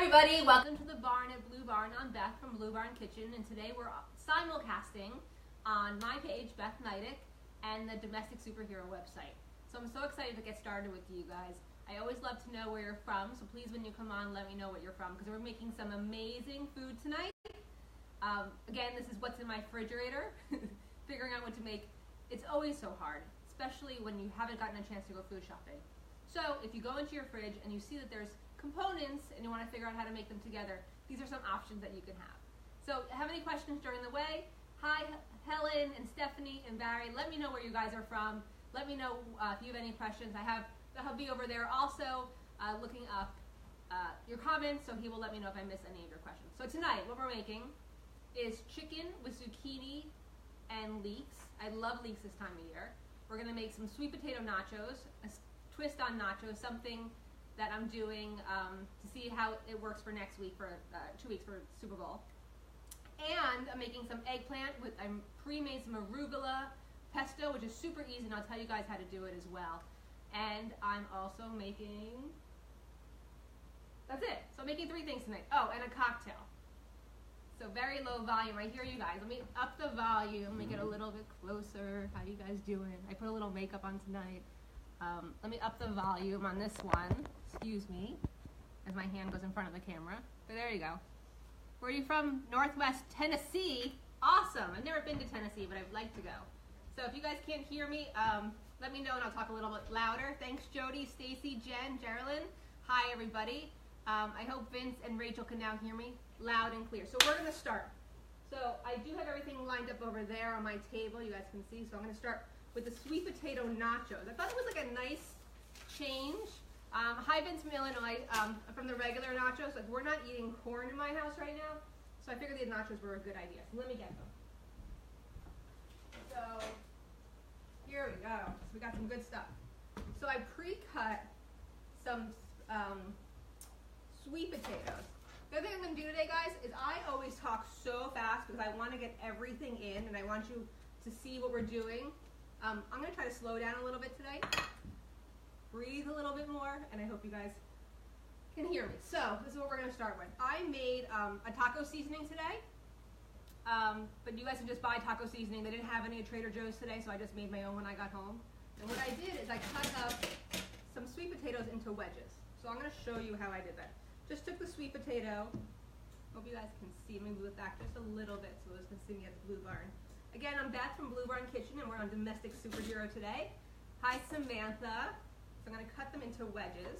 everybody, welcome to the barn at Blue Barn. I'm Beth from Blue Barn Kitchen, and today we're simulcasting on my page, Beth Neidick, and the Domestic Superhero website. So I'm so excited to get started with you guys. I always love to know where you're from, so please when you come on, let me know what you're from, because we're making some amazing food tonight. Again, this is what's in my refrigerator. Figuring out what to make, it's always so hard, especially when you haven't gotten a chance to go food shopping. So if you go into your fridge and you see that there's components and you want to figure out how to make them together, these are some options that you can have. So have any questions during the way? Hi Helen and Stephanie and Barry, let me know where you guys are from. Let me know if you have any questions. I have the hubby over there also looking up your comments, so he will let me know if I miss any of your questions. So tonight what we're making is chicken with zucchini and leeks. I love leeks this time of year. We're going to make some sweet potato nachos, a twist on nachos, something that I'm doing to see how it works for next week, for 2 weeks for Super Bowl. And I'm making some eggplant with, I pre-made some arugula pesto, which is super easy, and I'll tell you guys how to do it as well. And I'm also making, that's it. So I'm making 3 things tonight. Oh, and a cocktail. So very low volume. I hear you guys. Let me up the volume, make it a little bit closer. How you guys doing? I put a little makeup on tonight. Let me up the volume on this one. Excuse me, as my hand goes in front of the camera. But there you go. Where are you from? Northwest Tennessee. Awesome. I've never been to Tennessee, but I'd like to go. So if you guys can't hear me, let me know and I'll talk a little bit louder. Thanks, Jody, Stacy, Jen, Geraldine. Hi, everybody. I hope Vince and Rachel can now hear me loud and clear. So we're going to start. So I do have everything lined up over there on my table. You guys can see. So I'm going to start with the sweet potato nachos. I thought it was like a nice change. Hi, Vince from Illinois, from the regular nachos. Like, we're not eating corn in my house right now, so I figured the nachos were a good idea. So let me get them. So here we go. So we got some good stuff. So I pre-cut some sweet potatoes. The other thing I'm going to do today, guys, is I always talk so fast because I want to get everything in and I want you to see what we're doing. I'm going to try to slow down a little bit today. Breathe a little bit more, and I hope you guys can hear me. So this is what we're going to start with. I made a taco seasoning today, but you guys can just buy taco seasoning. They didn't have any at Trader Joe's today, so I just made my own when I got home. And what I did is I cut up some sweet potatoes into wedges. So I'm going to show you how I did that. Just took the sweet potato. Hope you guys can see. Let me move it back just a little bit so those can see me at the Blue Barn. Again, I'm Beth from Blue Barn Kitchen, and we're on Domestic Superhero today. Hi, Samantha. So I'm going to cut them into wedges.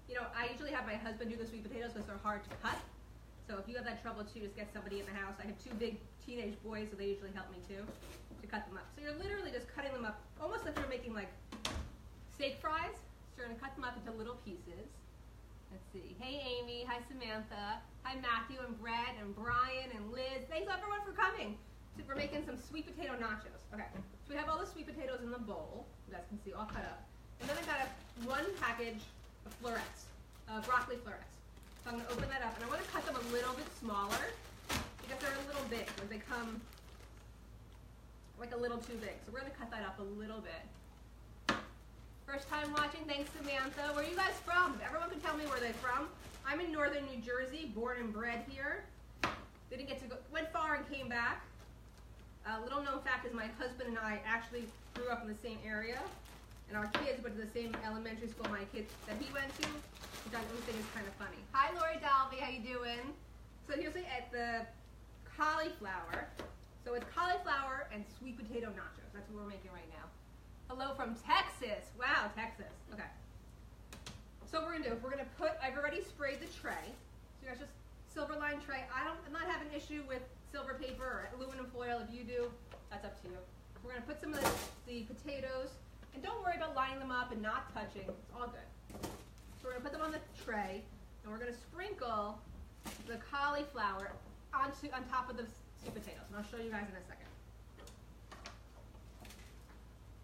You know, I usually have my husband do the sweet potatoes because they're hard to cut. So if you have that trouble too, just get somebody in the house. I have 2 big teenage boys, so they usually help me too to cut them up. So you're literally just cutting them up almost like you're making like steak fries. So you're going to cut them up into little pieces. Let's see. Hey, Amy. Hi, Samantha. Hi, Matthew and Brett and Brian and Liz. Thanks, everyone, for coming. So we're making some sweet potato nachos. Okay. So we have all the sweet potatoes in the bowl. You guys can see all cut up. And then I got 1 package of florets, broccoli florets. So I'm going to open that up. And I want to cut them a little bit smaller because they're a little big. Like they come like a little too big. So we're going to cut that up a little bit. First time watching, thanks Samantha. Where are you guys from? Everyone can tell me where they're from. I'm in northern New Jersey, born and bred here. Didn't get to go, went far and came back. Little known fact is my husband and I actually grew up in the same area, and our kids went to the same elementary school my kids that he went to, which I always think is kind of funny. Hi Lori Dalby, how you doing? So here's at the cauliflower. So it's cauliflower and sweet potato nachos. That's what we're making right now. Hello from Texas. Wow, Texas. Okay. So what we're gonna do, we're gonna put, I've already sprayed the tray. So you guys just silver line tray. I'm not having an issue with silver paper or aluminum foil. If you do, that's up to you. We're gonna put some of the potatoes, and don't worry about lining them up and not touching. It's all good. So we're gonna put them on the tray, and we're gonna sprinkle the cauliflower on top of the sweet potatoes. And I'll show you guys in a second.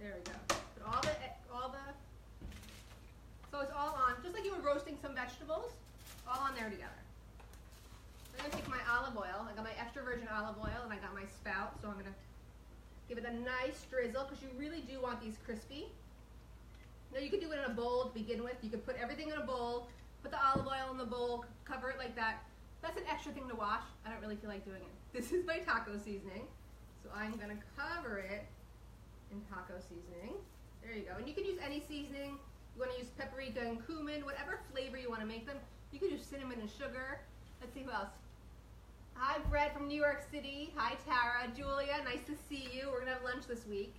There we go. Put so it's all on, just like you were roasting some vegetables, all on there together. So I'm gonna take my olive oil. I got my extra virgin olive oil, and I got my spout. So I'm gonna give it a nice drizzle because you really do want these crispy. Now you could do it in a bowl to begin with. You could put everything in a bowl, Put the olive oil in the bowl, cover it like that. That's an extra thing to wash. I don't really feel like doing it. This is my taco seasoning. So I'm gonna cover it in taco seasoning. There you go. And you can use any seasoning. You wanna use paprika and cumin, whatever flavor you wanna make them. You can use cinnamon and sugar. Let's see who else. Hi, Brett from New York City. Hi, Tara. Julia, nice to see you. We're gonna have lunch this week.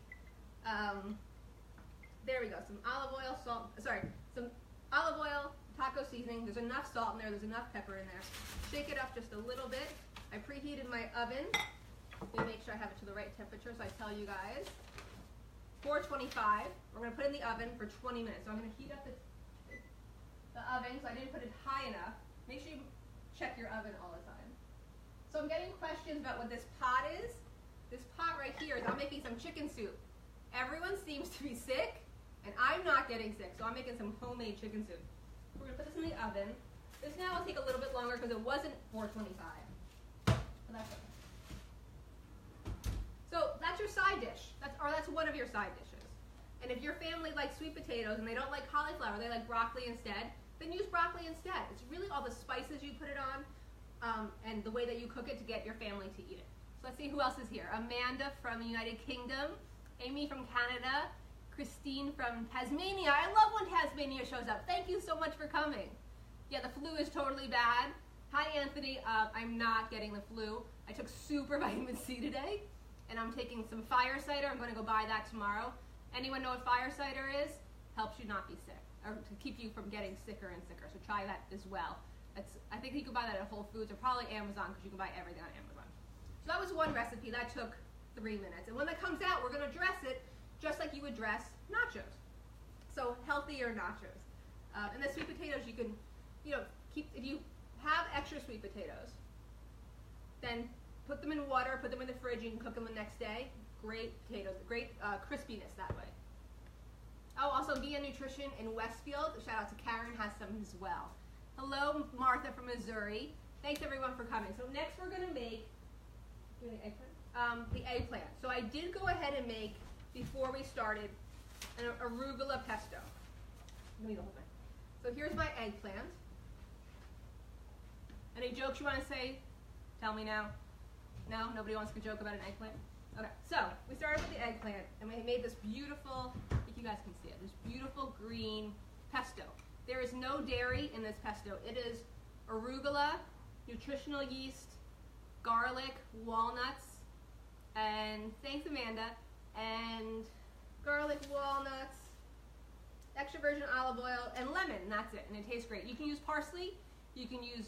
There we go. Some olive oil, salt, some olive oil, taco seasoning. There's enough salt in there. There's enough pepper in there. Shake it up just a little bit. I preheated my oven. Let me make sure I have it to the right temperature so I tell you guys. 425. We're going to put it in the oven for 20 minutes. So I'm going to heat up the oven, so I didn't put it high enough. Make sure you check your oven all the time. So I'm getting questions about what this pot is. This pot right here is I'm making some chicken soup. Everyone seems to be sick, and I'm not getting sick, so I'm making some homemade chicken soup. We're going to put this in the oven. This now will take a little bit longer because it wasn't 425. So that's okay. So that's your side dish, that's one of your side dishes. And if your family likes sweet potatoes and they don't like cauliflower, they like broccoli instead, then use broccoli instead. It's really all the spices you put it on and the way that you cook it to get your family to eat it. So let's see who else is here. Amanda from the United Kingdom, Amy from Canada, Christine from Tasmania. I love when Tasmania shows up. Thank you so much for coming. Yeah, the flu is totally bad. Hi, Anthony. I'm not getting the flu. I took super vitamin C today. And I'm taking some fire cider. I'm going to go buy that tomorrow. Anyone know what fire cider is? Helps you not be sick, or to keep you from getting sicker and sicker. So try that as well. I think you can buy that at Whole Foods or probably Amazon because you can buy everything on Amazon. So that was one recipe. That took 3 minutes. And when that comes out, we're going to dress it just like you would dress nachos. So healthier nachos. And the sweet potatoes you can, keep, if you have extra sweet potatoes, then put them in water, put them in the fridge, you can cook them the next day. Great potatoes, great crispiness that way. Oh, also Via Nutrition in Westfield, shout out to Karen, has some as well. Hello, Martha from Missouri. Thanks everyone for coming. So next we're gonna make, the eggplant. So I did go ahead and make, before we started, an arugula pesto. Let me go hold my. So here's my eggplant. Any jokes you wanna say? Tell me now. No? Nobody wants to joke about an eggplant? Okay, so we started with the eggplant, and we made this beautiful, I think you guys can see it, this beautiful green pesto. There is no dairy in this pesto. It is arugula, nutritional yeast, garlic, walnuts, and thanks Amanda, and garlic, walnuts, extra virgin olive oil, and lemon, and that's it, and it tastes great. You can use parsley, you can use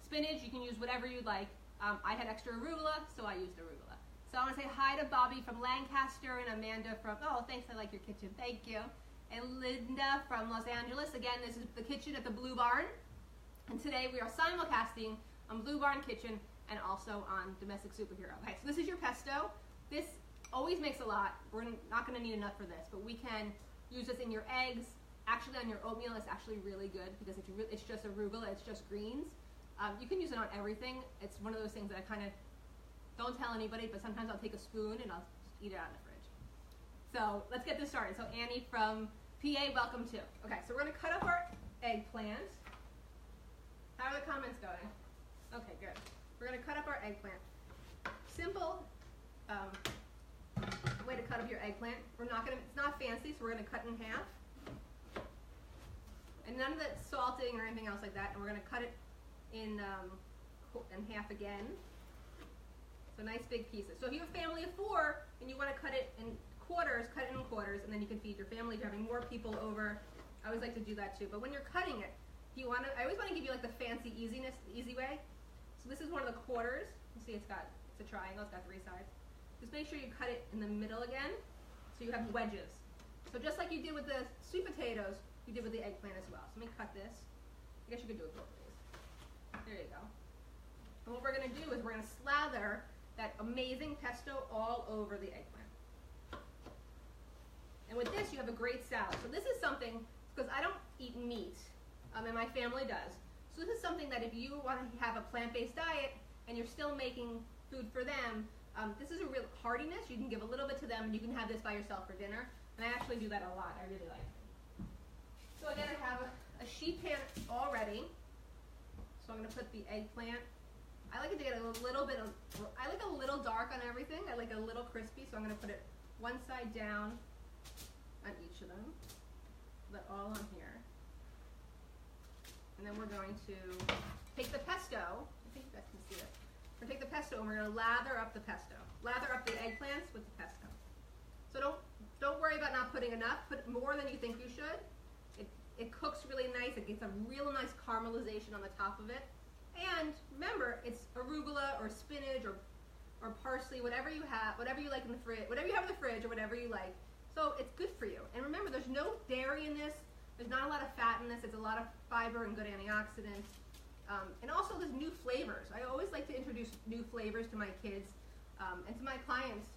spinach, you can use whatever you'd like. I had extra arugula, so I used arugula. So I want to say hi to Bobby from Lancaster and Amanda from, oh, thanks, I like your kitchen, thank you. And Linda from Los Angeles. Again, this is the kitchen at the Blue Barn. And today we are simulcasting on Blue Barn Kitchen and also on Domestic Superhero. Okay, so this is your pesto. This always makes a lot. We're not going to need enough for this, but we can use this in your eggs. Actually, on your oatmeal, it's actually really good because it's just arugula, it's just greens. You can use it on everything. It's one of those things that I kind of don't tell anybody, but sometimes I'll take a spoon and I'll just eat it out in the fridge. So let's get this started. So Annie from PA, welcome too. Okay, so we're going to cut up our eggplant. How are the comments going? Okay, good. We're going to cut up our eggplant. Simple way to cut up your eggplant. It's not fancy, so we're going to cut in half. And none of that salting or anything else like that. And we're going to cut it in half again. So nice big pieces. So if you have a family of 4 and you want to cut it in quarters, cut it in quarters, and then you can feed your family. If you're having more people over, I always like to do that too. But when you're cutting it, I always want to give you like the fancy easy way. So this is one of the quarters. You see it's a triangle, it's got 3 sides. Just make sure you cut it in the middle again, so you have wedges. So just like you did with the sweet potatoes, you did with the eggplant as well. So let me cut this. I guess you could do it both ways. There you go. And what we're going to do is we're going to slather that amazing pesto all over the eggplant. And with this, you have a great salad. So this is something, because I don't eat meat, and my family does. So this is something that if you want to have a plant-based diet and you're still making food for them, this is a real heartiness. You can give a little bit to them, and you can have this by yourself for dinner. And I actually do that a lot. I really like it. So again, I have a sheet pan all ready. So I'm going to put the eggplant. I like it to get a little bit of, I like a little dark on everything. I like a little crispy, so I'm going to put it one side down on each of them. Put it all on here. And then we're going to take the pesto. I think you guys can see it. We're going to take the pesto and we're going to lather up the pesto. Lather up the eggplants with the pesto. So don't worry about not putting enough. Put more than you think you should. It cooks really nice. It gets a real nice caramelization on the top of it. And remember, it's arugula or spinach or parsley, whatever you have, whatever you like in the fridge, whatever you have in the fridge or whatever you like. So it's good for you. And remember, there's no dairy in this. There's not a lot of fat in this. It's a lot of fiber and good antioxidants. And also there's new flavors. I always like to introduce new flavors to my kids and to my clients,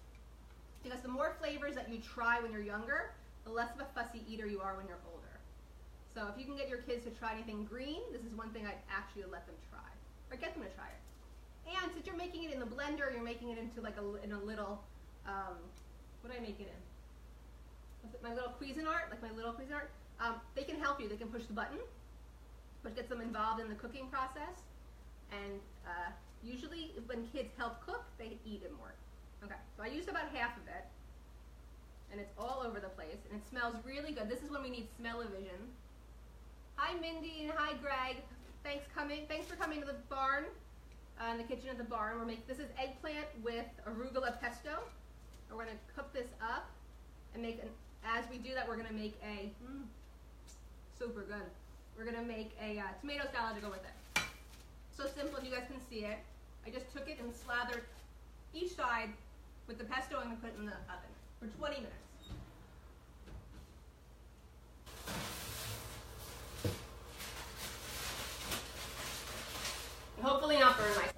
because the more flavors that you try when you're younger, the less of a fussy eater you are when you're older. So if you can get your kids to try anything green, this is one thing I'd actually let them try, or get them to try it. And since you're making it in the blender, you're making it into like in a little, what do I make it in? What's it, my little Cuisinart, like my little Cuisinart. They can help you. They can push the button, which gets them involved in the cooking process. And usually when kids help cook, they eat it more. Okay, so I used about half of it, and it's all over the place, and it smells really good. This is when we need smell-o-vision. Hi Mindy and hi Greg. Thanks for coming to the barn, in the kitchen at the barn. This is eggplant with arugula pesto. And we're going to cook this up and as we do that, we're going to make a, super good. We're going to make a tomato salad to go with it. So simple, if you guys can see it. I just took it and slathered each side with the pesto and put it in the oven for 20 minutes. Hopefully not burn myself.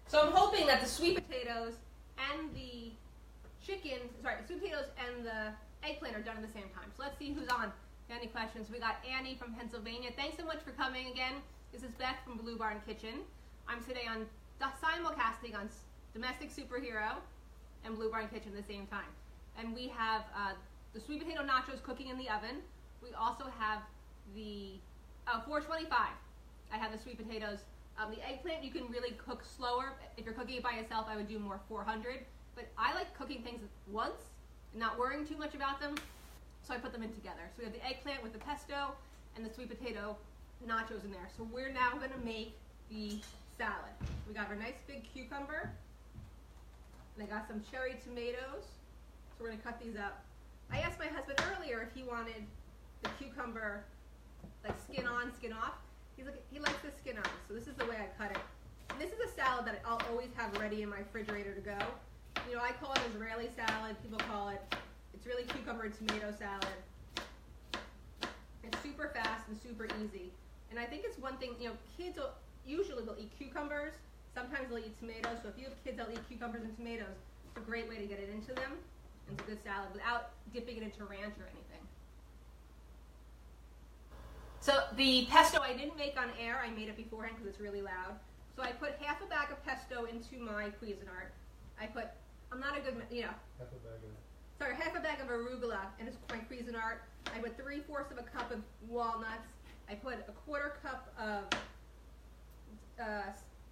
So I'm hoping that the sweet potatoes and the sweet potatoes and the eggplant are done at the same time. So let's see who's on. Any questions? We got Annie from Pennsylvania. Thanks so much for coming again. This is Beth from Blue Barn Kitchen. I'm today on simulcasting on Domestic Superhero and Blue Barn Kitchen at the same time. And we have the sweet potato nachos cooking in the oven. We also have the 425. I have the sweet potatoes. The eggplant you can really cook slower. If you're cooking it by yourself, I would do more 400. But I like cooking things once and not worrying too much about them, so I put them in together. So we have the eggplant with the pesto and the sweet potato nachos in there. So we're now going to make the salad. We got our nice big cucumber, and I got some cherry tomatoes. So we're going to cut these up. I asked my husband earlier if he wanted the cucumber like skin on, skin off. He likes the skin on, so this is the way I cut it. And this is a salad that I'll always have ready in my refrigerator to go. You know, I call it Israeli salad. People call it, it's really cucumber and tomato salad. It's super fast and super easy. And I think it's one thing, you know, kids usually will eat cucumbers. Sometimes they'll eat tomatoes. So if you have kids that'll eat cucumbers and tomatoes, it's a great way to get it into them. And it's a good salad without dipping it into ranch or anything. So the pesto I didn't make on air. I made it beforehand because it's really loud. So I put half a bag of pesto into my Cuisinart. I'm not a good, you know. Half a bag of arugula and it's my Cuisinart. I put 3/4 of a cup of walnuts. I put a 1/4 cup of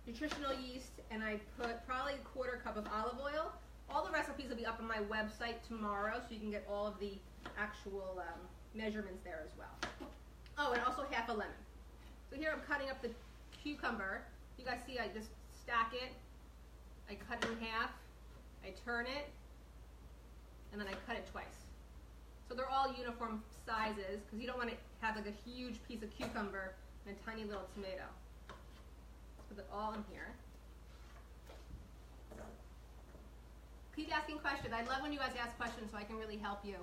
nutritional yeast, and I put probably a 1/4 cup of olive oil. All the recipes will be up on my website tomorrow, so you can get all of the actual measurements there as well. Oh, and also half a lemon. So here I'm cutting up the cucumber. You guys see I just stack it. I cut it in half. I turn it. And then I cut it twice. So they're all uniform sizes because you don't want to have like a huge piece of cucumber and a tiny little tomato. Let's put it all in here. Keep asking questions. I love when you guys ask questions so I can really help you.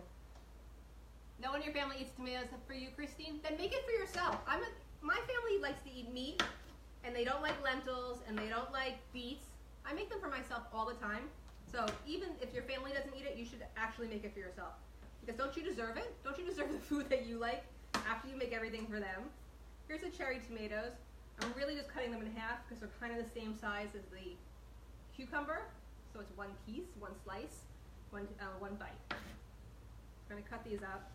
No one in your family eats tomatoes for you, Christine? Then make it for yourself. My family likes to eat meat, and they don't like lentils, and they don't like beets. I make them for myself all the time. So even if your family doesn't eat it, you should actually make it for yourself. Because don't you deserve it? Don't you deserve the food that you like after you make everything for them? Here's the cherry tomatoes. I'm really just cutting them in half because they're kind of the same size as the cucumber. So it's one piece, one slice, one bite. I'm going to cut these up.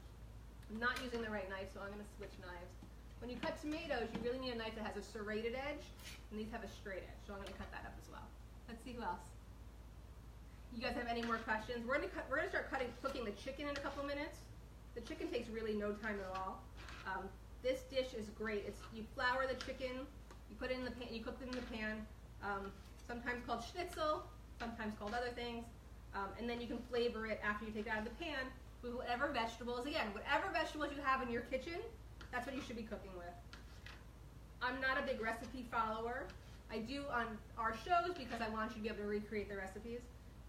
I'm not using the right knife, so I'm going to switch knives. When you cut tomatoes, you really need a knife that has a serrated edge, and these have a straight edge, so I'm going to cut that up as well. Let's see who else. You guys have any more questions? We're going to start cooking the chicken in a couple minutes. The chicken takes really no time at all. This dish is great. You flour the chicken, you put it in the pan, you cook it in the pan. Sometimes called schnitzel, sometimes called other things, and then you can flavor it after you take it out of the pan with whatever vegetables. Again, whatever vegetables you have in your kitchen, that's what you should be cooking with. I'm not a big recipe follower. I do on our shows because I want you to be able to recreate the recipes.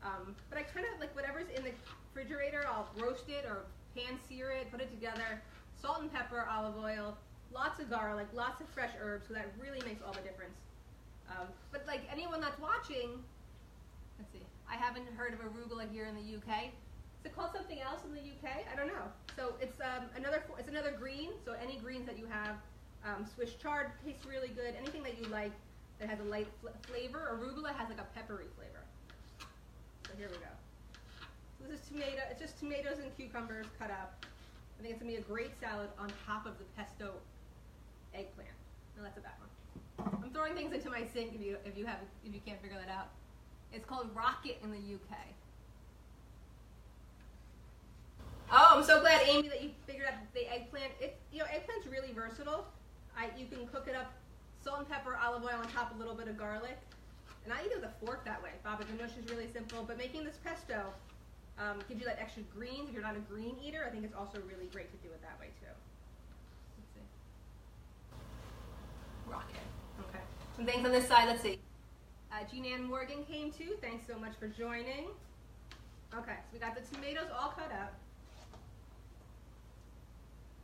But I kind of like whatever's in the refrigerator, I'll roast it or pan sear it, put it together, salt and pepper, olive oil, lots of garlic, lots of fresh herbs, so that really makes all the difference. But like anyone that's watching, let's see, I haven't heard of arugula here in the UK. Is it called something else in the UK? I don't know. So it's another green. So any greens that you have, Swiss chard tastes really good. Anything that you like that has a light flavor. Arugula has like a peppery flavor. So here we go. So this is tomato. It's just tomatoes and cucumbers cut up. I think it's gonna be a great salad on top of the pesto eggplant. No, that's a bad one. I'm throwing things into my sink if you can't figure that out. It's called rocket in the UK. Oh, I'm so glad, Amy, that you figured out the eggplant. Eggplant's really versatile. You can cook it up, salt and pepper, olive oil on top, a little bit of garlic. And I eat it with a fork that way. Baba ganoush is really simple, but making this pesto gives you that extra greens. If you're not a green eater, I think it's also really great to do it that way too. Let's see. Rocket. Okay. Some things on this side. Let's see. Jean Ann Morgan came too. Thanks so much for joining. Okay, so we got the tomatoes all cut up.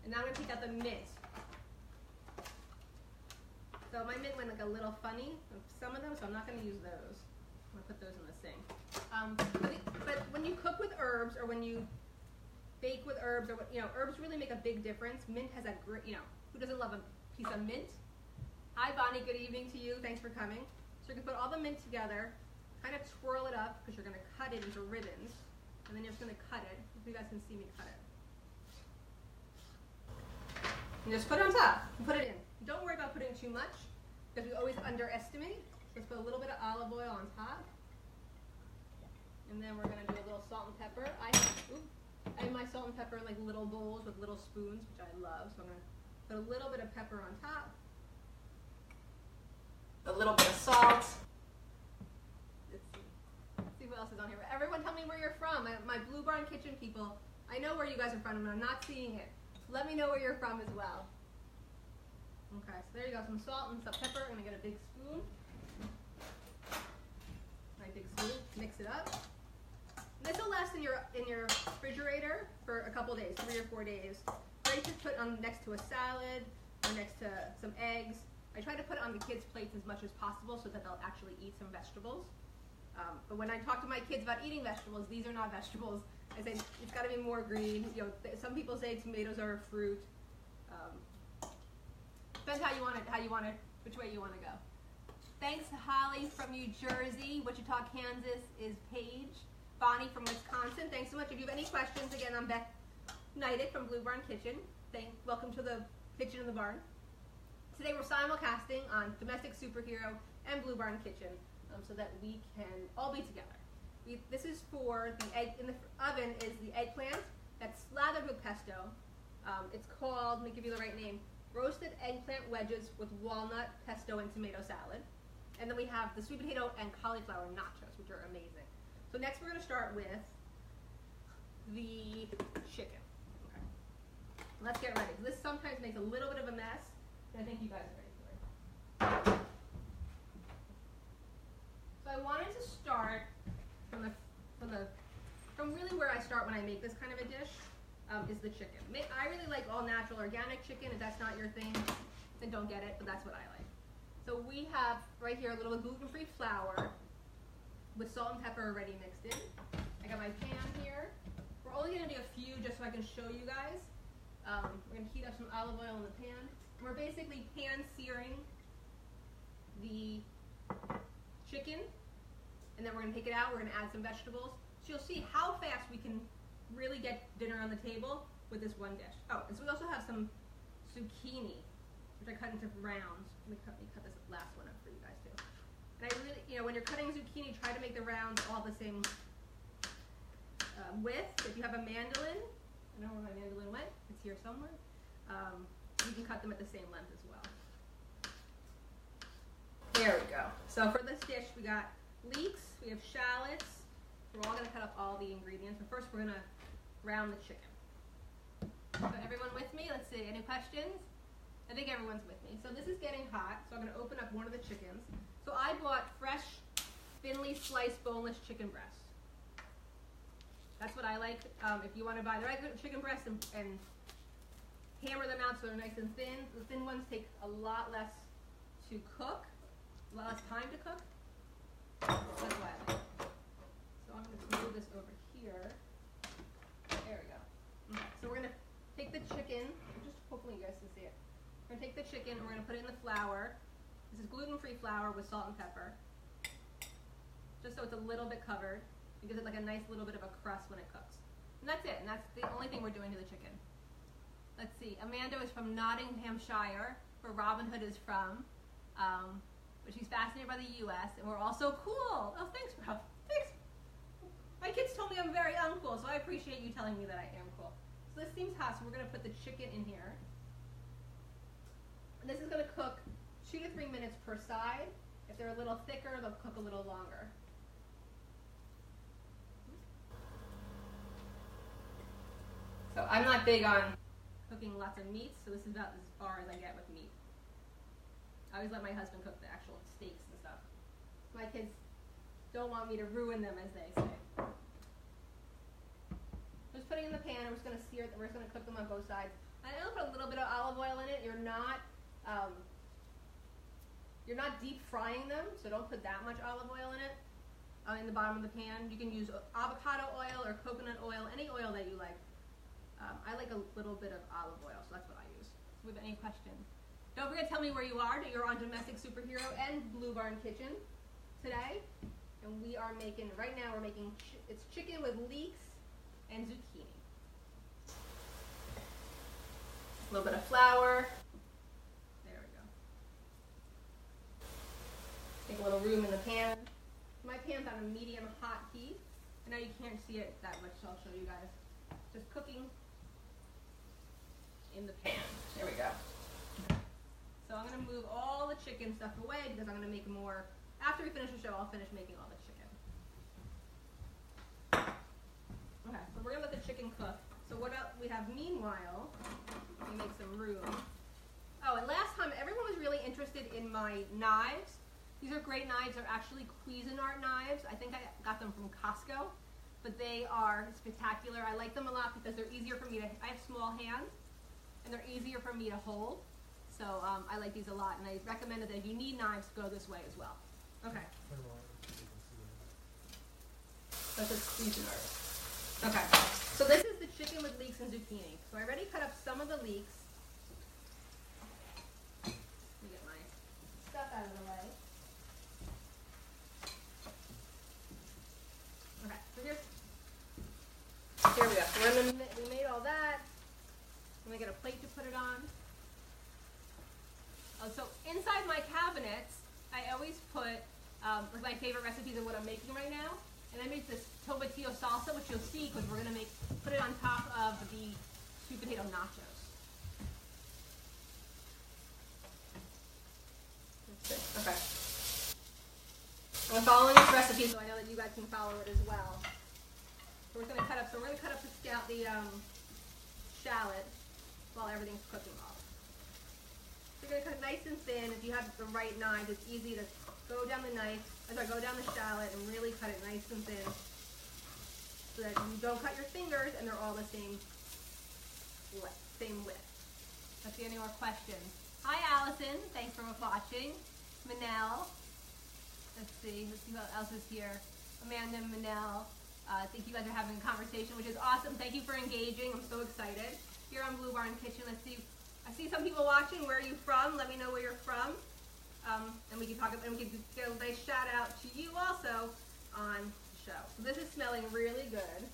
And now I'm going to take out the mint. So my mint went like a little funny, some of them, so I'm not going to use those. I'm going to put those in the sink. But when you cook with herbs, or when you bake with herbs, or herbs really make a big difference. Mint has a great, who doesn't love a piece of mint? Hi Bonnie, good evening to you. Thanks for coming. So you can put all the mint together, kind of twirl it up because you're going to cut it into ribbons, and then you're just going to cut it. If you guys can see me cut it. And just put it on top and put it in. Don't worry about putting too much because we always underestimate. Just put a little bit of olive oil on top. And then we're going to do a little salt and pepper. I have my salt and pepper in like little bowls with little spoons, which I love. So I'm going to put a little bit of pepper on top. A little bit of salt. Let's see what else is on here. Everyone tell me where you're from. My Blue Barn Kitchen people. I know where you guys are from, and I'm not seeing it. Let me know where you're from as well. Okay, so there you go, some salt and some pepper. I'm gonna get a big spoon. My big spoon, mix it up. And this will last in your refrigerator for a couple days, 3 or 4 days. Great to put on next to a salad or next to some eggs. I try to put it on the kids' plates as much as possible so that they'll actually eat some vegetables. But when I talk to my kids about eating vegetables, these are not vegetables. I say it's got to be more green. Some people say tomatoes are a fruit. Depends how you want it, which way you want to go. Thanks, Holly from New Jersey. Wichita, Kansas is Paige. Bonnie from Wisconsin. Thanks so much. If you have any questions, again, I'm Beth Neidig from Blue Barn Kitchen. Welcome to the kitchen in the barn. Today we're simulcasting on Domestic Superhero and Blue Barn Kitchen so that we can all be together. This is for the egg in the oven is the eggplant that's slathered with pesto. It's called, let me give you the right name, roasted eggplant wedges with walnut, pesto, and tomato salad. And then we have the sweet potato and cauliflower nachos, which are amazing. So next we're going to start with the chicken. Okay. Let's get ready. This sometimes makes a little bit of a mess, and I think you guys are ready for it. So I wanted to start from really where I start when I make this kind of a dish, is the chicken. I really like all natural organic chicken. If that's not your thing, then don't get it, but that's what I like. So we have right here a little gluten-free flour with salt and pepper already mixed in. I got my pan here. We're only going to do a few just so I can show you guys. We're going to heat up some olive oil in the pan. And we're basically pan searing the chicken, and then we're going to take it out. We're going to add some vegetables. So you'll see how fast we can really get dinner on the table with this one dish. Oh, and so we also have some zucchini, which I cut into rounds. Let me cut this last one up for you guys too. And I really, when you're cutting zucchini, try to make the rounds all the same width. If you have a mandolin, I don't know where my mandolin went. It's here somewhere. You can cut them at the same length as well. There we go. So for this dish, we got leeks, we have shallots. We're all going to cut up all the ingredients, but first we're going to brown the chicken. So everyone with me? Let's see. Any questions? I think everyone's with me. So this is getting hot, so I'm going to open up one of the chickens. So I bought fresh, thinly sliced boneless chicken breasts. That's what I like. If you want to buy the regular chicken breasts and hammer them out so they're nice and thin. The thin ones take a lot less to cook, a lot less time to cook. That's why I like it. So I'm going to move this over here. There we go. Okay, so we're going to take the chicken, just hopefully you guys can see it. We're going to take the chicken and we're going to put it in the flour. This is gluten-free flour with salt and pepper. Just so it's a little bit covered. It gives it like a nice little bit of a crust when it cooks. And that's it, and that's the only thing we're doing to the chicken. Let's see, Amanda is from Nottinghamshire, where Robin Hood is from. But she's fascinated by the US, and we're also cool. Oh, thanks, Rob. Thanks. My kids told me I'm very uncool, so I appreciate you telling me that I am cool. So this seems hot, so we're going to put the chicken in here. And this is going to cook 2 to 3 minutes per side. If they're a little thicker, they'll cook a little longer. So I'm not big on cooking lots of meats, so this is about as far as I get with meat. I always let my husband cook the actual steaks and stuff. My kids don't want me to ruin them, as they say. Just putting it in the pan, we're just going to sear it, we're just going to cook them on both sides. I'm going to put a little bit of olive oil in it. You're not deep frying them, so don't put that much olive oil in it. In the bottom of the pan, you can use avocado oil or coconut oil, any oil that you like. I like a little bit of olive oil, so that's what I use. So if you have any questions, don't forget to tell me where you are. You're on Domestic Superhero and Blue Barn Kitchen today. And we are making, right now we're making, it's chicken with leeks and zucchini. A little bit of flour. There we go. Take a little room in the pan. My pan's on a medium hot heat. I know you can't see it that much, so I'll show you guys. Just cooking in the pan. There we go. So I'm going to move all the chicken stuff away because I'm going to make more. After we finish the show, I'll finish making all the chicken. Okay, so we're going to let the chicken cook. So what else we have meanwhile, we make some room. Oh, and last time everyone was really interested in my knives. These are great knives. They're actually Cuisinart knives. I think I got them from Costco, but they are spectacular. I like them a lot because they're easier for me to, I have small hands, and they're easier for me to hold. So I like these a lot, and I recommend that if you need knives, go this way as well. Okay. That's a Cuisinart. Okay. So this is the chicken with leeks and zucchini. So I already cut up some of the leeks. Let me get my stuff out of the way. Okay. So here we go. So we made all that. I'm going to get a plate to put it on. Oh, so inside my cabinets, I always put my favorite recipes of what I'm making right now. And I made this tomatillo salsa, which you'll see because we're going to put it on top of the sweet potato nachos. Okay. I'm following this recipe so I know that you guys can follow it as well. So we're going to cut up. So we're going to cut up the shallot while everything's cooking off. So you're going to cut nice and thin. If you have the right knife, it's easy to go down the shallot and really cut it nice and thin so that you don't cut your fingers and they're all the same width. Let's see any more questions. Hi Allison, thanks for watching. Manel, let's see who else is here. Amanda and Manel. I think you guys are having a conversation, which is awesome. Thank you for engaging. I'm so excited. Here on Blue Barn Kitchen, let's see. I see some people watching. Where are you from? Let me know where you're from. And we can talk, and we can get a nice shout out to you also on the show. So this is smelling really good.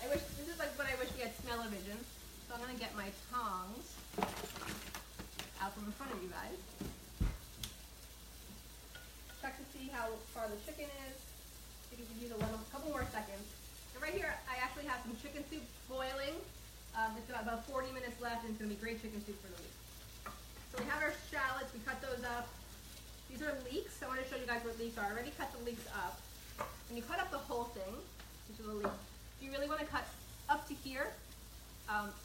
This is like what I wish we had smell-o-vision. So I'm gonna get my tongs out from in front of you guys. Check to see how far the chicken is. I think you could use a couple more seconds. And right here, I actually have some chicken soup boiling. It's got about 40 minutes left, and it's gonna be great chicken soup for the week. So we have our shallots, we cut those up. These are leeks. I want to show you guys what leeks are. I already cut the leeks up. And you cut up the whole thing, which is a leek. If you really want to cut up to here,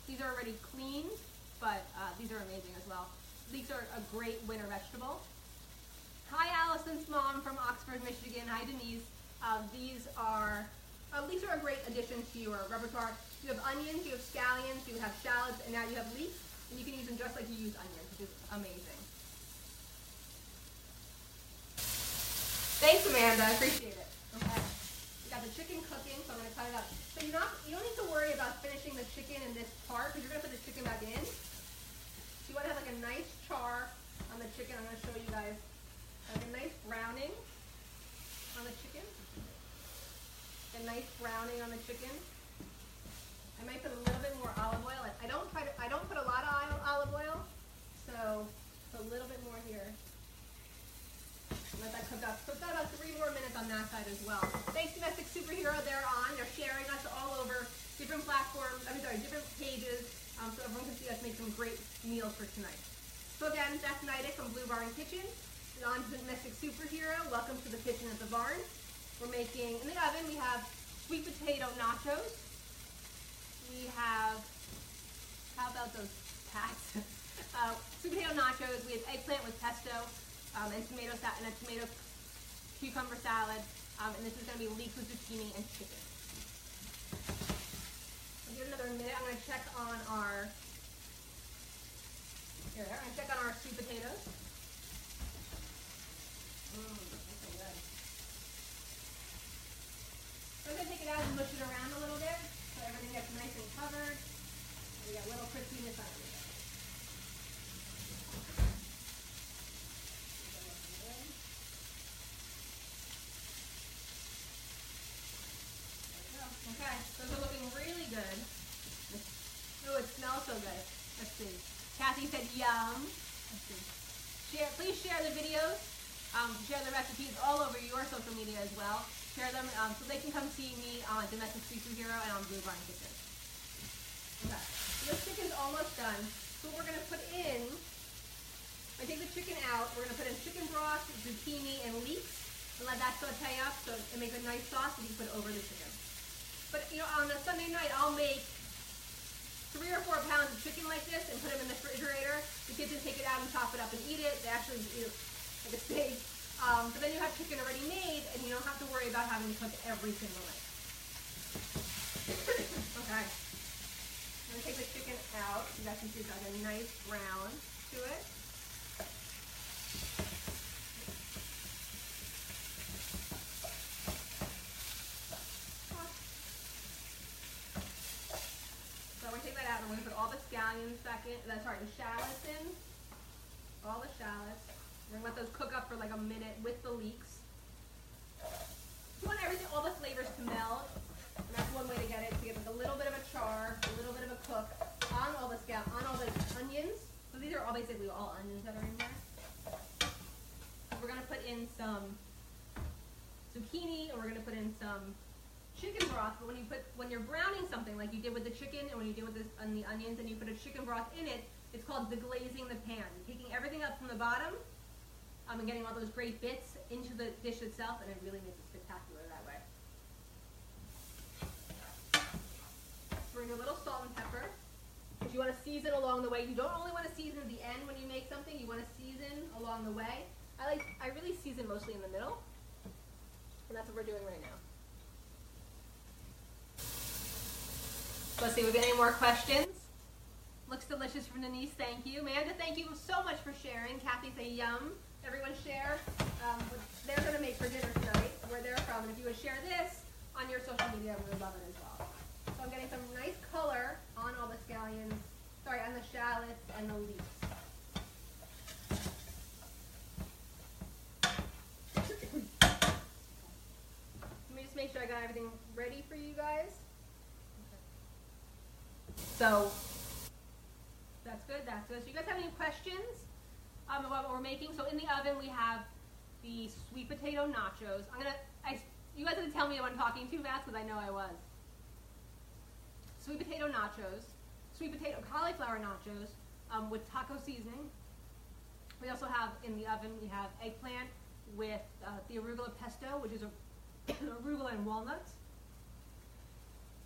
these are already cleaned, but these are amazing as well. Leeks are a great winter vegetable. Hi, Allison's mom from Oxford, Michigan. Hi, Denise. Leeks are a great addition to your repertoire. You have onions, you have scallions, you have shallots, and now you have leeks, and you can use them just like you use onions, which is amazing. Thanks, Amanda. I appreciate it. Okay. We got the chicken cooking, so I'm going to cut it up. So you don't need to worry about finishing the chicken in this part, because you're going to put the chicken back in. So you want to have like a nice char on the chicken. I'm going to show you guys like a nice browning on the chicken. A nice browning on the chicken. I might put a little bit more olive oil. I don't put a lot of olive oil, so a little bit more here. Let that cook up. So it's got about 3 more minutes on that side as well. Thanks, Domestic Superhero. They're on. They're sharing us all over different platforms. Different pages, so everyone can see us make some great meals for tonight. So again, Beth Neidick from Blue Barn Kitchen. And on to the Domestic Superhero. Welcome to the kitchen at the barn. We're making, in the oven, we have sweet potato nachos. We have, how about those pats? Sweet potato nachos. We have eggplant with pesto and a tomato cucumber salad. And this is going to be leeks with zucchini and chicken. I'll give it another minute. I'm going to check on our, sweet potatoes. Okay, good. So I'm going to take it out and mush it around a little bit so everything gets nice and covered. We got a little crispiness on everything. Okay, those are looking really good. Oh, it smells so good. Let's see. Kathy said yum. Let's see. Please share the videos. Share the recipes all over your social media as well. Share them so they can come see me on Domestic Superhero and on Blue Barn Kitchen. Okay, so this chicken's almost done. So what we're going to put in, I take the chicken out, we're going to put in chicken broth, zucchini, and leeks, and let that saute up so it makes a nice sauce that you can put over the chicken. But, on a Sunday night, I'll make 3 or 4 pounds of chicken like this and put them in the refrigerator. The kids can take it out and chop it up and eat it. They actually eat it like a steak. But then you have chicken already made, and you don't have to worry about having to cook every single night. Okay. I'm going to take the chicken out. You guys can see it's got a nice brown to it. So I'm going to take that out, and I'm going to put all the scallions back in, the shallots in. All the shallots. We're going to let those cook up for like a minute with the leeks. You want everything, all the flavors to meld. And that's one way to get it, to get like a little bit of a char, a little bit of a cook on all the onions. So these are all basically all onions that are in there. We're going to put in some zucchini, and we're going to put in some chicken broth. But when you're browning something like you did with the chicken and when you did with the onions, and you put a chicken broth in it, it's called deglazing the pan. You're taking everything up from the bottom and getting all those great bits into the dish itself, and it really makes it spectacular that way. Bring a little salt and pepper. If you want to season along the way, you don't only want to season at the end when you make something, you want to season along the way. I really season mostly in the middle, and that's what we're doing right now. Let's see, we got any more questions? Looks delicious from Denise, thank you. Amanda, thank you so much for sharing. Kathy say yum. Everyone share what they're going to make for dinner tonight, where they're from. And if you would share this on your social media, we would love it as well. So I'm getting some nice color on all the scallions, on the shallots and the leeks. Let me just make sure I got everything ready for you guys. So that's good, that's good. So you guys have any questions about what we're making? So in the oven we have the sweet potato nachos. You guys are gonna tell me if I'm talking too fast because I know I was. Sweet potato nachos, sweet potato cauliflower nachos with taco seasoning. We also have in the oven, we have eggplant with the arugula pesto, which is arugula and walnuts.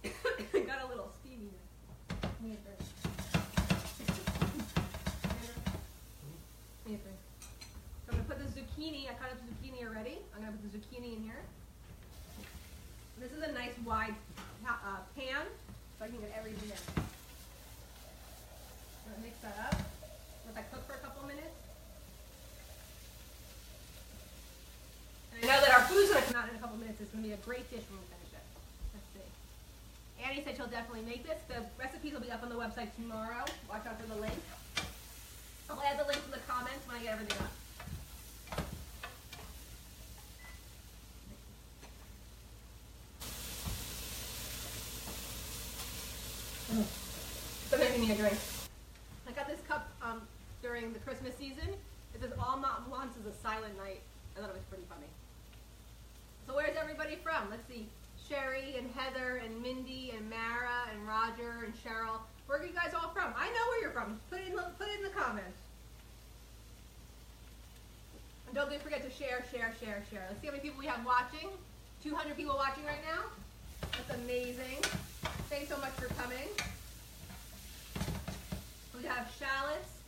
Got a little steamy there. So I'm going to put the zucchini, I cut up the zucchini already. I'm going to put the zucchini in here. This is a nice wide pan, so I can get everything in. I'm going to mix that up. Let that cook for a couple minutes. And I know that our food's going to come out in a couple minutes. It's going to be a great dish when we finish it. Let's see. Annie said she'll definitely make this. The recipes will be up on the website tomorrow. Watch out for the link. I'll add the link in the comments when I get everything up. So making me a drink. I got this cup during the Christmas season. It says all mom wants is a silent night. I thought it was pretty funny. So where's everybody from? Let's see. Sherry and Heather and Mindy and Mara and Roger and Cheryl. Where are you guys all from? I know where you're from. Put it in the comments. And don't forget to share. Let's see how many people we have watching. 200 people watching right now. That's amazing. Thanks so much for coming. We have shallots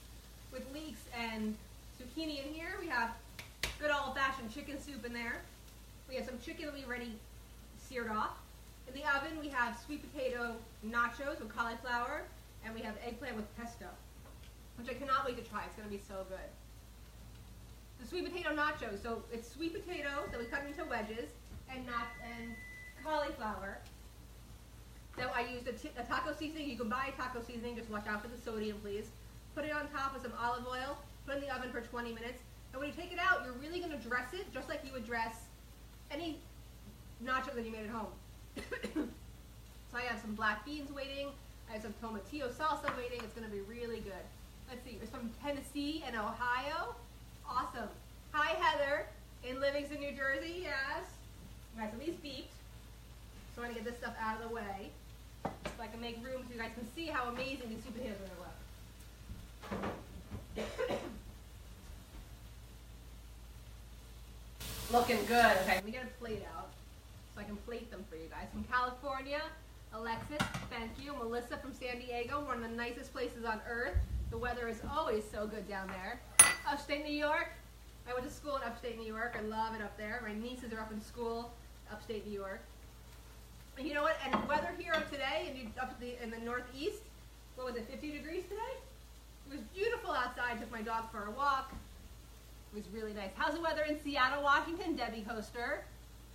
with leeks and zucchini in here. We have good old-fashioned chicken soup in there. We have some chicken that we already seared off. In the oven, we have sweet potato nachos with cauliflower, and we have eggplant with pesto, which I cannot wait to try. It's going to be so good. The sweet potato nachos, so it's sweet potatoes that we cut into wedges and cauliflower. So I used a taco seasoning. You can buy a taco seasoning. Just watch out for the sodium, please. Put it on top with some olive oil. Put it in the oven for 20 minutes. And when you take it out, you're really going to dress it just like you would dress any nacho that you made at home. So I have some black beans waiting. I have some tomatillo salsa waiting. It's going to be really good. Let's see. There's from Tennessee and Ohio. Awesome. Hi, Heather in Livingston, New Jersey. Yes. Okay, so these beeped. So I'm going to get this stuff out of the way so I can make room so you guys can see how amazing these sweet potatoes are going to look. Looking good. Okay, let me get a plate out so I can plate them for you guys. From California, Alexis, thank you. Melissa from San Diego, one of the nicest places on earth. The weather is always so good down there. Upstate New York. I went to school in upstate New York. I love it up there. My nieces are up in school, upstate New York. And you know what? And weather here today in the northeast, what was it, 50 degrees today? It was beautiful outside. I took my dog for a walk. It was really nice. How's the weather in Seattle, Washington? Debbie Hoster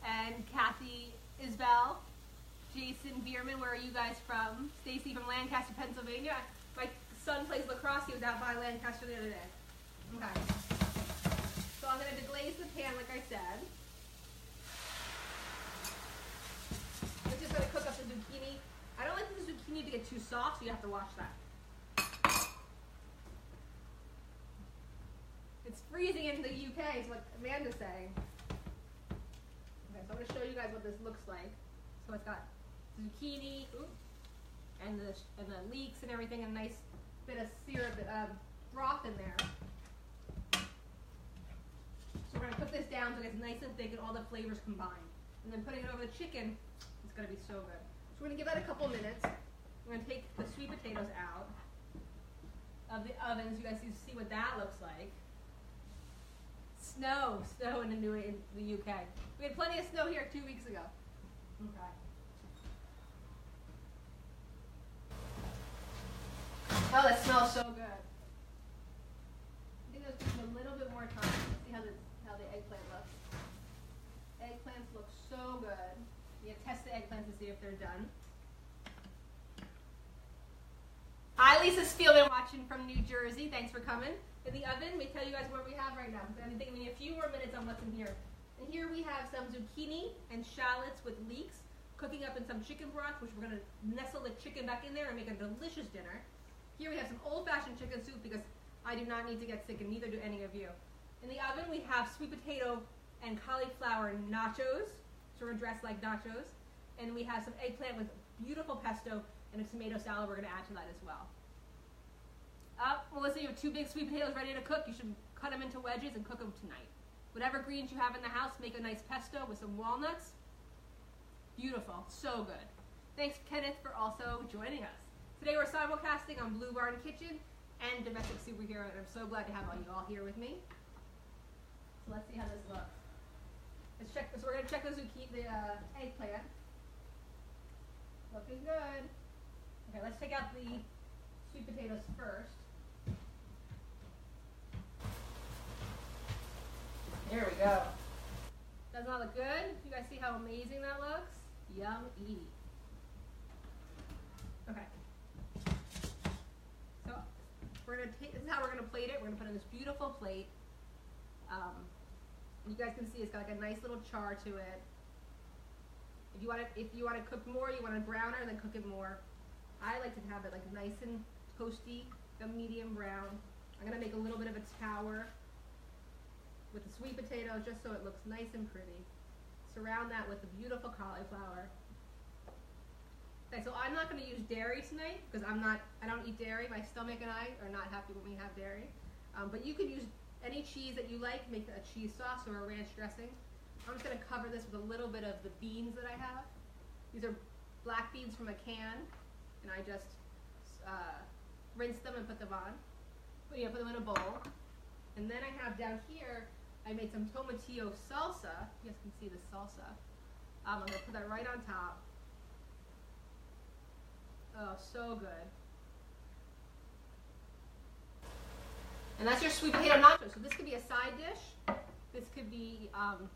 and Kathy Isbell. Jason Bierman, where are you guys from? Stacy from Lancaster, Pennsylvania. My son plays lacrosse. He was out by Lancaster the other day. Okay. So I'm going to deglaze the pan like I said. We're just going to cook up the zucchini. I don't like the zucchini to get too soft, so you have to watch that. It's freezing in the UK, is what Amanda's saying. Okay, so I'm going to show you guys what this looks like. So it's got zucchini, and the leeks and everything, and a nice bit of syrup, broth in there. So we're going to put this down so it gets nice and thick and all the flavors combined. And then putting it over the chicken, it's going to be so good. So we're going to give that a couple minutes. We're going to take the sweet potatoes out of the oven so you guys can see what that looks like. Snow in the UK. We had plenty of snow here 2 weeks ago. Okay. Oh, that smells so good. I think let's give them a little bit more time. Let's see how the eggplant looks. Eggplants look so good. You have to test the eggplants to see if they're done. Hi, Lisa Spielman watching from New Jersey. Thanks for coming. In the oven, let me tell you guys what we have right now. I think we need a few more minutes on what's in here. And here we have some zucchini and shallots with leeks cooking up in some chicken broth, which we're going to nestle the chicken back in there and make a delicious dinner. Here we have some old-fashioned chicken soup because I do not need to get sick and neither do any of you. In the oven we have sweet potato and cauliflower nachos, so we're dressed like nachos. And we have some eggplant with beautiful pesto and a tomato salad we're going to add to that as well. Melissa, you have 2 big sweet potatoes ready to cook. You should cut them into wedges and cook them tonight. Whatever greens you have in the house, make a nice pesto with some walnuts. Beautiful, so good. Thanks, Kenneth, for also joining us. Today we're simulcasting on Blue Barn Kitchen and Domestic Superhero, and I'm so glad to have you all here with me. So let's see how this looks. Let's check. So we're going to check the eggplant. Looking good. Okay, let's take out the sweet potatoes first. There we go. Doesn't that look good? You guys see how amazing that looks? Yummy. Okay. So this is how we're gonna plate it. We're gonna put it in this beautiful plate. You guys can see it's got like a nice little char to it. If you want to cook more, you want it browner, then cook it more. I like to have it like nice and toasty, a medium brown. I'm gonna make a little bit of a tower with the sweet potato just so it looks nice and pretty. Surround that with the beautiful cauliflower. Okay, so I'm not going to use dairy tonight because I don't eat dairy. My stomach and I are not happy when we have dairy. But you could use any cheese that you like, make a cheese sauce or a ranch dressing. I'm just going to cover this with a little bit of the beans that I have. These are black beans from a can, and I just rinse them and put them on. Put them in a bowl. And then I have down here, I made some tomatillo salsa. You guys can see the salsa. I'm going to put that right on top. Oh, so good. And that's your sweet potato nachos. So this could be a side dish. This could be an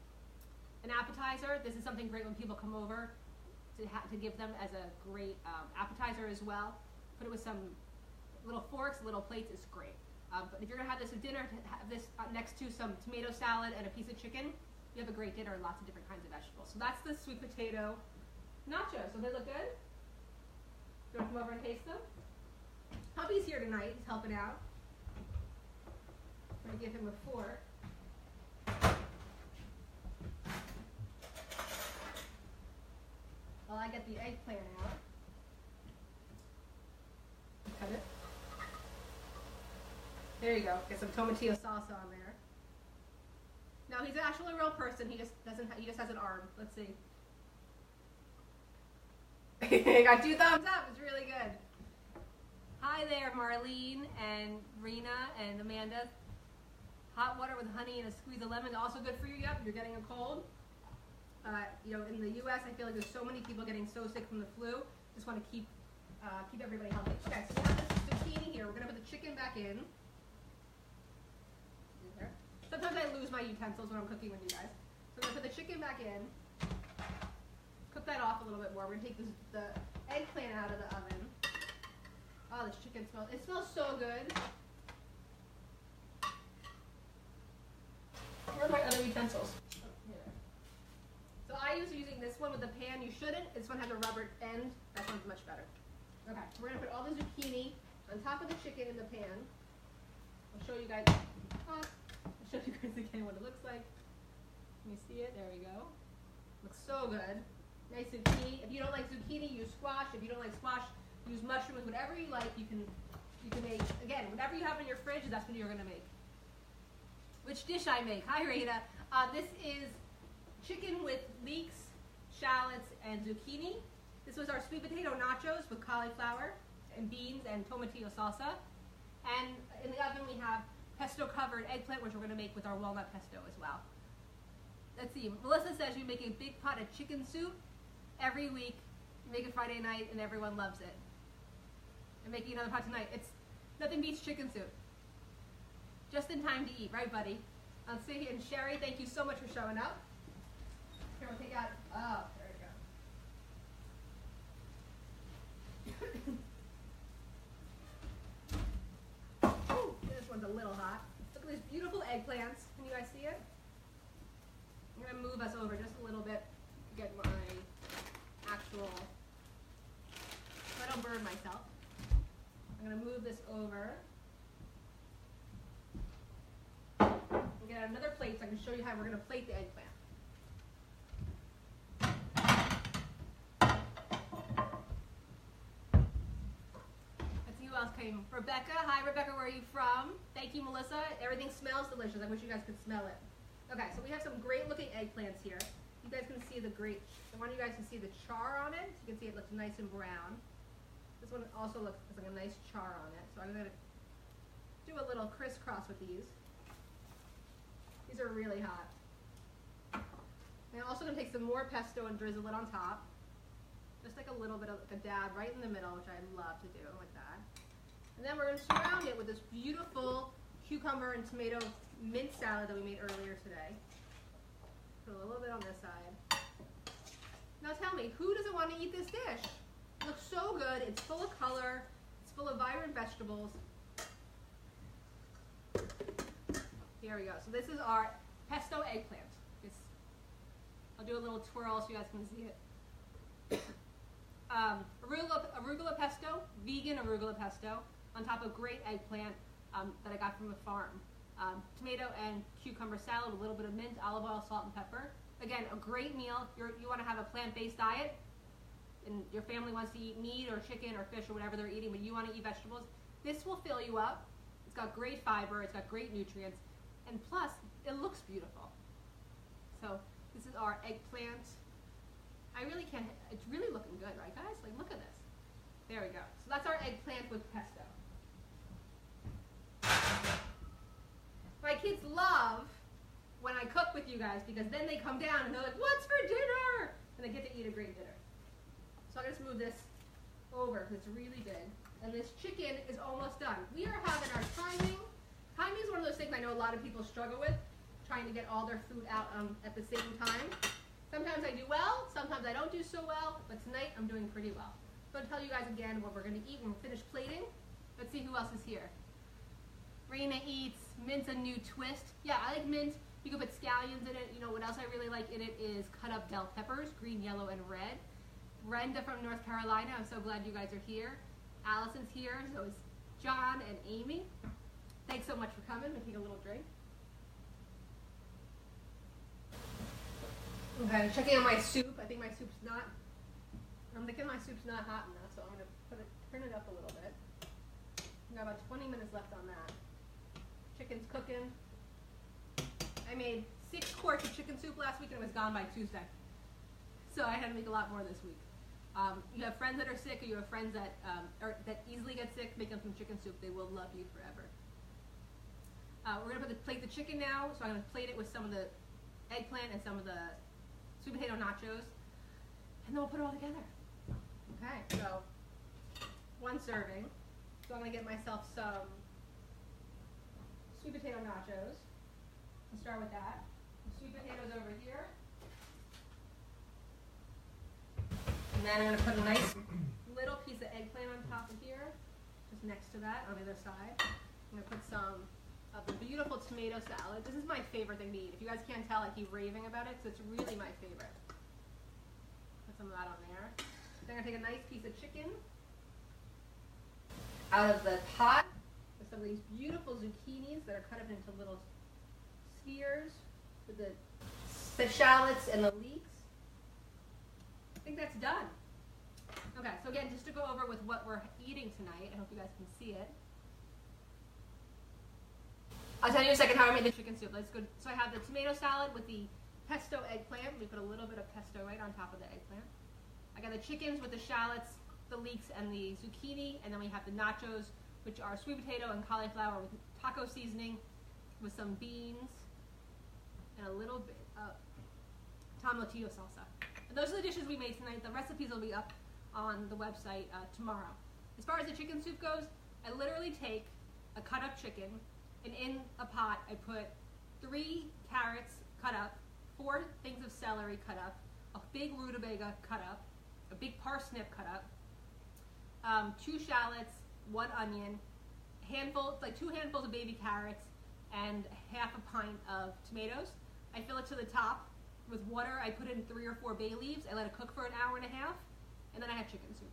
appetizer. This is something great when people come over to give them as a great appetizer as well. Put it with some little forks, little plates. It's great. But if you're going to have this at dinner, have this next to some tomato salad and a piece of chicken, you have a great dinner and lots of different kinds of vegetables. So that's the sweet potato nachos. So they look good? You want to come over and taste them? Hubby's here tonight. He's helping out. I'm going to give him a fork. While I get the eggplant out. Cut it. There you go. Get some tomatillo salsa on there. Now he's actually a real person. He just has an arm. Let's see. I got 2 thumbs up. It's really good. Hi there, Marlene and Rena and Amanda. Hot water with honey and a squeeze of lemon. Also good for you. Yep, you're getting a cold. In the U.S., I feel like there's so many people getting so sick from the flu. Just want to keep everybody healthy. Okay, so we have this zucchini here. We're gonna put the chicken back in. Sometimes I lose my utensils when I'm cooking with you guys. So I'm going to put the chicken back in, cook that off a little bit more. We're going to take the eggplant out of the oven. Oh, this chicken smells so good. Where are my other utensils? Oh, here. So I was using this one with the pan. You shouldn't. This one has a rubber end. That one's much better. Okay, so we're going to put all the zucchini on top of the chicken in the pan. I'll show you guys. Show you guys again what it looks like. Let me see it. There we go. Looks so good. Nice zucchini. If you don't like zucchini, use squash. If you don't like squash, use mushrooms. Whatever you like, you can make. Again, whatever you have in your fridge, that's what you're gonna make. Which dish I make? Hi, Rita. This is chicken with leeks, shallots, and zucchini. This was our sweet potato nachos with cauliflower and beans and tomatillo salsa. And in the oven we have pesto covered eggplant, which we're going to make with our walnut pesto as well. Let's see. Melissa says you make a big pot of chicken soup every week. You make it Friday night, and everyone loves it. I'm making another pot tonight. It's nothing beats chicken soup. Just in time to eat, right, buddy? Let's see. And Sherry, thank you so much for showing up. Here, we'll take out. Oh, there we go. This one's a little hot. Look at these beautiful eggplants. Can you guys see it? I'm going to move us over just a little bit to get my I'm going to move this over and get out another plate so I can show you how we're going to plate the eggplant. Let's see who else came. Rebecca. Hi, Rebecca. Where are you from? Thank you, Melissa. Everything smells delicious. I wish you guys could smell it. Okay, so we have some great looking eggplants here. You guys can see the great, I want you guys to see the char on it. You can see it looks nice and brown. This one also looks like a nice char on it. So I'm going to do a little crisscross with these. These are really hot. And I'm also going to take some more pesto and drizzle it on top. Just like a little bit of like a dab right in the middle, which I love to do like that. And then we're going to surround it with this beautiful cucumber and tomato mint salad that we made earlier today. Put a little bit on this side. Now tell me, who doesn't want to eat this dish? It looks so good. It's full of color. It's full of vibrant vegetables. Here we go. So this is our pesto eggplant. I'll do a little twirl so you guys can see it. Arugula pesto, vegan arugula pesto, on top of great eggplant that I got from a farm. Tomato and cucumber salad with a little bit of mint, olive oil, salt, and pepper. Again, a great meal. You want to have a plant-based diet, and your family wants to eat meat or chicken or fish or whatever they're eating, but you want to eat vegetables. This will fill you up. It's got great fiber. It's got great nutrients. And plus, it looks beautiful. So this is our eggplant. I really can't, it's really looking good, right guys? Like, look at this. There we go. So that's our eggplant with pesto. My kids love when I cook with you guys because then they come down and they're like, what's for dinner? And they get to eat a great dinner. So I'm going to move this over because it's really big. And this chicken is almost done. We are having our timing. Timing is one of those things I know a lot of people struggle with, trying to get all their food out at the same time. Sometimes I do well, sometimes I don't do so well, but tonight I'm doing pretty well. So I'll tell you guys again what we're going to eat when we're finished plating. Let's see who else is here. Raina eats mint's a new twist. Yeah, I like mint. You can put scallions in it. You know what else I really like in it is cut up bell peppers, green, yellow, and red. Brenda from North Carolina, I'm so glad you guys are here. Allison's here, so is John and Amy. Thanks so much for coming. We'll take a little drink. Okay, checking on my soup. I think my soup's not, I'm thinking my soup's not hot enough, so I'm going to turn it up a little bit. We've got about 20 minutes left on that. Chicken's cooking. I made 6 quarts of chicken soup last week and it was gone by Tuesday. So I had to make a lot more this week. You have friends that are sick or you have friends that, that easily get sick, make them some chicken soup. They will love you forever. We're going to plate the chicken now, so I'm going to plate it with some of the eggplant and some of the sweet potato nachos, and then we'll put it all together. Okay, so 1 serving. So I'm going to get myself some sweet potato nachos. Let's start with that. The sweet potatoes over here. And then I'm going to put a nice little piece of eggplant on top of here, just next to that on the other side. I'm going to put some of the beautiful tomato salad. This is my favorite thing to eat. If you guys can't tell, I keep raving about it because it's really my favorite. Put some of that on there. Then I'm going to take a nice piece of chicken out of the pot with some of these beautiful zucchinis that are cut up into little spheres with the shallots and the leeks. I think that's done. Okay, so again, just to go over with what we're eating tonight, I hope you guys can see it. I'll tell you in a second how I made the chicken soup. Let's go. So I have the tomato salad with the pesto eggplant. We put a little bit of pesto right on top of the eggplant. I got the chickens with the shallots, the leeks, and the zucchini. And then we have the nachos, which are sweet potato and cauliflower with taco seasoning, with some beans, and a little bit of tomatillo salsa. And those are the dishes we made tonight. The recipes will be up on the website tomorrow. As far as the chicken soup goes, I literally take a cut up chicken, and in a pot I put 3 carrots cut up, 4 things of celery cut up, a big rutabaga cut up, a big parsnip cut up, 2 shallots, 1 onion, like 2 handfuls of baby carrots, and half a pint of tomatoes. I fill it to the top with water. I put in 3 or 4 bay leaves. I let it cook for an hour and a half, and then I have chicken soup.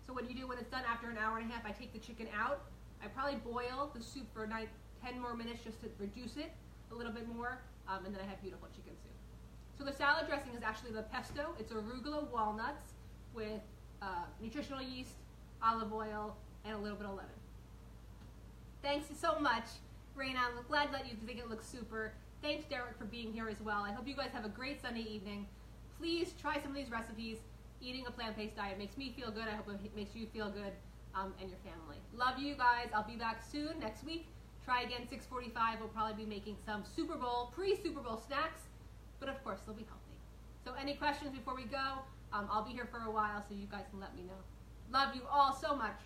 So what do you do when it's done after an hour and a half? I take the chicken out. I probably boil the soup for 10 more minutes just to reduce it a little bit more, and then I have beautiful chicken soup. So the salad dressing is actually the pesto. It's arugula walnuts with nutritional yeast, olive oil, and a little bit of lemon. Thanks so much, Raina. I'm glad that you think it looks super. Thanks, Derek, for being here as well. I hope you guys have a great Sunday evening. Please try some of these recipes. Eating a plant-based diet makes me feel good. I hope it makes you feel good and your family. Love you guys. I'll be back soon next week. Try again 6:45. We'll probably be making some Super Bowl, pre-Super Bowl snacks, but of course they'll be healthy. So any questions before we go? I'll be here for a while so you guys can let me know. Love you all so much.